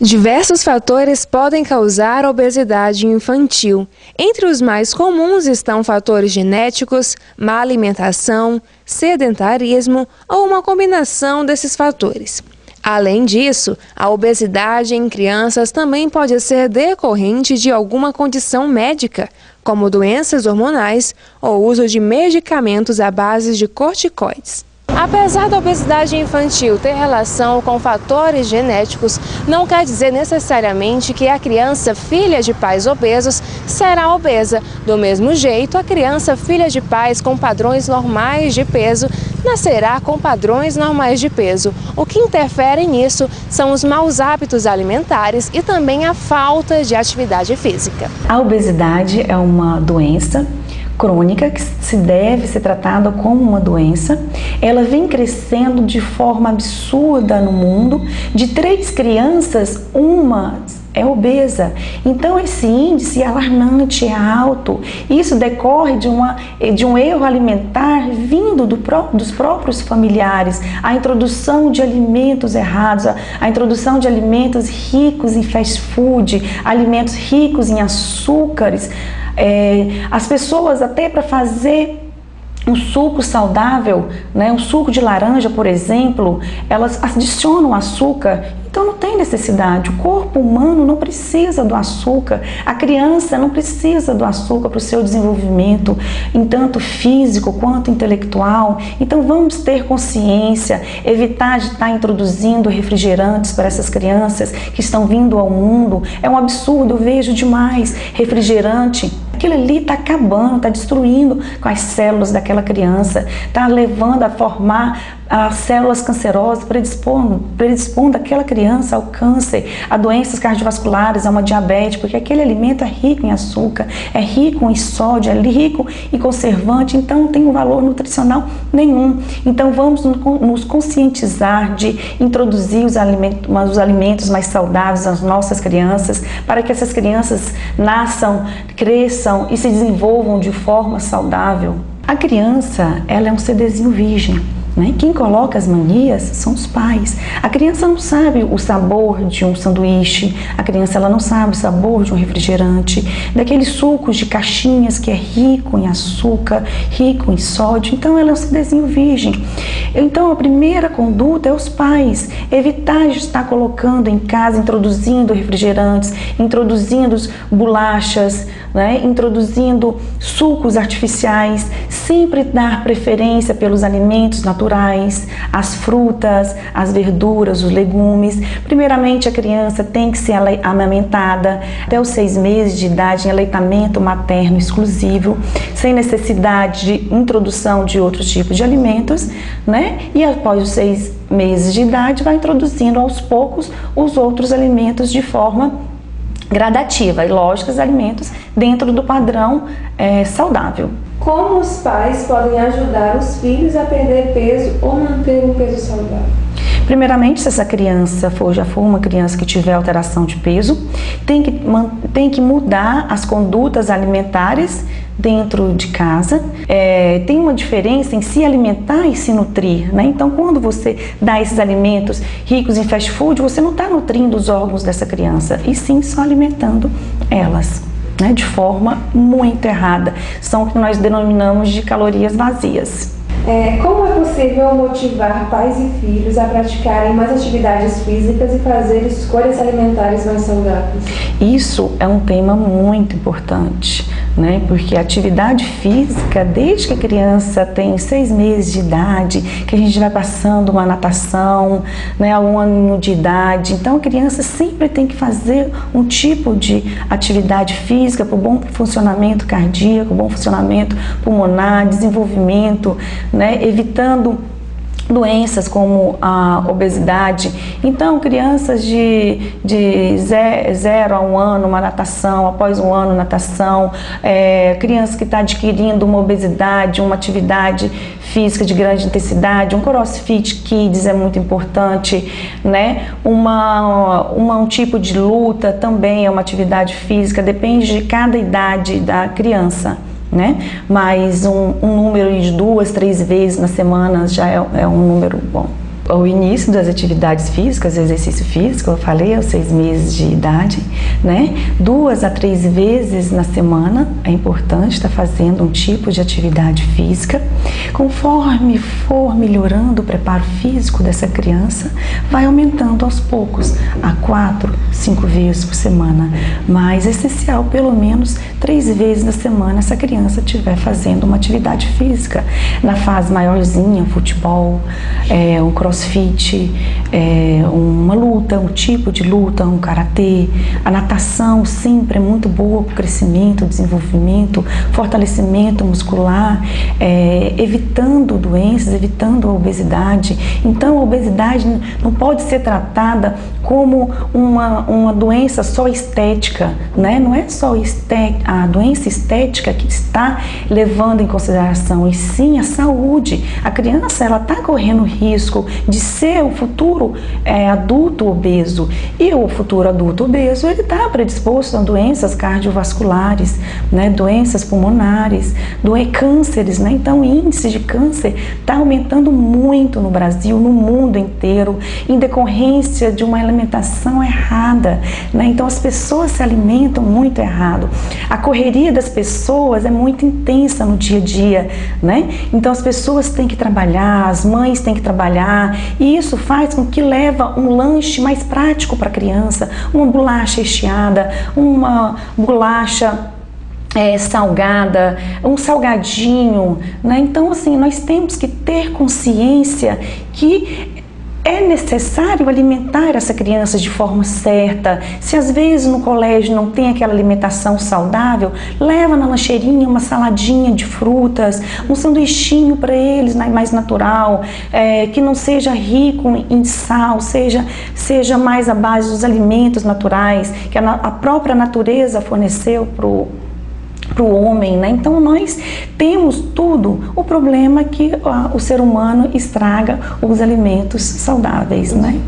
Diversos fatores podem causar obesidade infantil. Entre os mais comuns estão fatores genéticos, má alimentação, sedentarismo ou uma combinação desses fatores. Além disso, a obesidade em crianças também pode ser decorrente de alguma condição médica, como doenças hormonais ou uso de medicamentos à base de corticoides. Apesar da obesidade infantil ter relação com fatores genéticos, não quer dizer necessariamente que a criança filha de pais obesos será obesa. Do mesmo jeito, a criança filha de pais com padrões normais de peso nascerá com padrões normais de peso. O que interfere nisso são os maus hábitos alimentares e também a falta de atividade física. A obesidade é uma doença crônica que se deve ser tratada como uma doença. Ela vem crescendo de forma absurda no mundo. De 3 crianças, uma é obesa. Então esse índice alarmante é alto. Isso decorre de um erro alimentar vindo dos próprios familiares. A introdução de alimentos errados, a introdução de alimentos ricos em fast food, alimentos ricos em açúcares. As pessoas, até para fazer um suco saudável, né, um suco de laranja, por exemplo, elas adicionam açúcar. Então não tem necessidade. O corpo humano não precisa do açúcar. A criança não precisa do açúcar para o seu desenvolvimento, em tanto físico quanto intelectual. Então vamos ter consciência, evitar de estar introduzindo refrigerantes para essas crianças que estão vindo ao mundo. É um absurdo, eu vejo demais refrigerante. Aquilo ali está acabando, está destruindo com as células daquela criança, está levando a formar as células cancerosas, predispondo aquela criança ao câncer, a doenças cardiovasculares, a uma diabetes, porque aquele alimento é rico em açúcar, é rico em sódio, é rico em conservante, então não tem um valor nutricional nenhum. Então vamos nos conscientizar de introduzir os alimentos mais saudáveis às nossas crianças, para que essas crianças nasçam, cresçam e se desenvolvam de forma saudável. A criança, ela é um CDzinho virgem. Quem coloca as manias são os pais. A criança não sabe o sabor de um sanduíche, a criança ela não sabe o sabor de um refrigerante, daqueles sucos de caixinhas que é rico em açúcar, rico em sódio, então ela é um CDzinho virgem. Então a primeira conduta é os pais, evitar de estar colocando em casa, introduzindo refrigerantes, introduzindo bolachas, introduzindo sucos artificiais, sempre dar preferência pelos alimentos naturais, as frutas, as verduras, os legumes. Primeiramente, a criança tem que ser amamentada até os 6 meses de idade em aleitamento materno exclusivo, sem necessidade de introdução de outros tipos de alimentos, E após os 6 meses de idade, vai introduzindo aos poucos os outros alimentos de forma gradativa e, lógico, os alimentos dentro do padrão saudável. Como os pais podem ajudar os filhos a perder peso ou manter um peso saudável? Primeiramente, se essa criança já for uma criança que tiver alteração de peso, tem que mudar as condutas alimentares dentro de casa. Tem uma diferença em se alimentar e se nutrir, Então, quando você dá esses alimentos ricos em fast food, você não está nutrindo os órgãos dessa criança, e sim só alimentando elas, de forma muito errada. São o que nós denominamos de calorias vazias. Como é possível motivar pais e filhos a praticarem mais atividades físicas e fazer escolhas alimentares mais saudáveis? Isso é um tema muito importante, Porque a atividade física, desde que a criança tem 6 meses de idade, que a gente vai passando uma natação, a 1 ano de idade, então a criança sempre tem que fazer um tipo de atividade física para o bom funcionamento cardíaco, bom funcionamento pulmonar, desenvolvimento, evitando doenças como a obesidade. Então, crianças de 0 a 1 ano, uma natação, após 1 ano, natação, criança que está adquirindo uma obesidade, uma atividade física de grande intensidade, um CrossFit Kids é muito importante, um tipo de luta também é uma atividade física, depende de cada idade da criança. Mas um número de 2, 3 vezes na semana já é um número bom. o início das atividades físicas, exercício físico, eu falei, aos 6 meses de idade, né? 2 a 3 vezes na semana é importante estar fazendo um tipo de atividade física. Conforme for melhorando o preparo físico dessa criança, vai aumentando aos poucos, a 4, 5 vezes por semana. Mas é essencial, pelo menos 3 vezes na semana, essa criança estiver fazendo uma atividade física. Na fase maiorzinha, futebol, um crossfit, uma luta, um tipo de luta, um karatê. A natação sempre é muito boa para o crescimento, desenvolvimento, fortalecimento muscular, evitando doenças, evitando a obesidade. Então a obesidade não pode ser tratada como uma doença só estética, né? Não é só a doença estética que está levando em consideração, e sim a saúde. A criança, ela está correndo risco de ser o futuro adulto obeso, e o futuro adulto obeso, ele está predisposto a doenças cardiovasculares, né? Doenças pulmonares, cânceres, né? Então o índice de câncer está aumentando muito no Brasil, no mundo inteiro, em decorrência de uma alimentação errada, né? Então as pessoas se alimentam muito errado. A correria das pessoas é muito intensa no dia a dia, né? Então as pessoas têm que trabalhar, as mães têm que trabalhar, e isso faz com que leva um lanche mais prático para a criança, uma bolacha recheada, uma bolacha salgada, um salgadinho, né? Então assim, nós temos que ter consciência que é necessário alimentar essa criança de forma certa. Se às vezes no colégio não tem aquela alimentação saudável, leva na lancheirinha uma saladinha de frutas, um sanduichinho para eles, né, mais natural, que não seja rico em sal, seja mais à base dos alimentos naturais que a própria natureza forneceu para o homem, né? Então nós temos tudo. O problema é que o ser humano estraga os alimentos saudáveis, né?